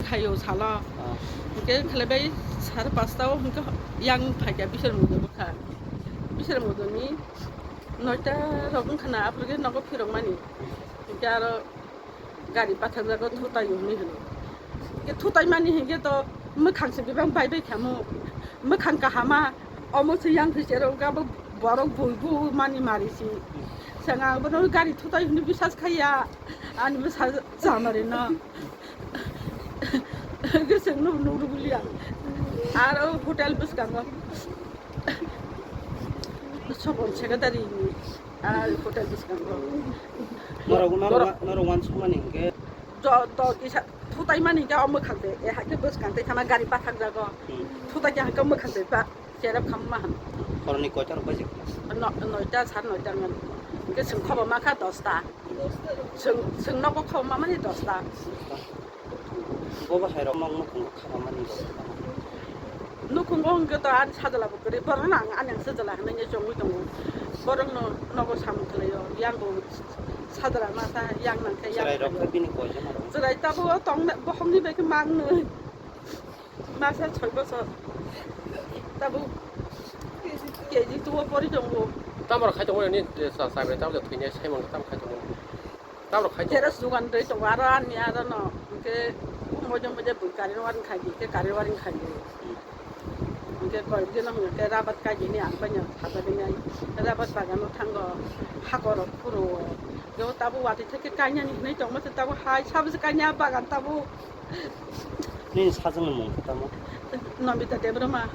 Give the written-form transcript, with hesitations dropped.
가요 살아. 이게 클레베이 사르 파스타오 그러니까 양 파게 비셔 모두 가. 비셔 모두니 너다 로군 카나 앞으로 너고 피롱만이. 이게 알아 가리 빠타자고 토다 요니 하는. 이게 토다이만이 이게 또 뭐 강습 비방 바이베 캬모 뭐 칸까 하마 어머서 양 그제로가 뭐 뭐로 보이고 많이 말이지. 생각 보는 가리 토다 요니 비사스 카야 아니면 사 자마리나. 그래서 누구리야. 알아 호텔 버스 간 거. 저번 제가 다리니 아 호텔 버스 간 거. 너라고 완수만인 게 저 이사 토다이만 이게 엄마 간대. 에 학교 버스 간대. 타마 가리 바탕 자고. 토다기 한거 엄마 간대. 바 제랍 감만. 그러니 거잖아 버지 너이다 산 너이다면 이게 승커버 마카 더스타. 승 너고 커마만이 더스타. 뭐가 해라 먹는 거 가만히 누군 건 그도 안 찾으려고 그래. 버는 안 쓰잖아. 하는 좀 위동. 버는 너고 삼틀래요. 양고 사더라 마사 양한테 사라이 럭 비니 거잖아 저라이 따보 동 뭐 험니 베게 막는 마사 철버서 따보 계지 두어 버리 정도 따로 가지고 오니 사사에 따로 그냥 세번 따로 가지고 따로 가지고 제라 수간데 좀 와라 아니야 너 이게 뭐좀 뭐제 불가리 와린 가지 그 가리 와린 가지 이게 거기는 그냥 라바까지니 안 빠냐 하다 그냥 라바 빠가는 탄거 하거로 프로 요 따보 와도 특히 까냐니 네 정말 따보 하이 샤브스 까냐 빠간 따보 네 사정은 뭐 너 밑에 대브로마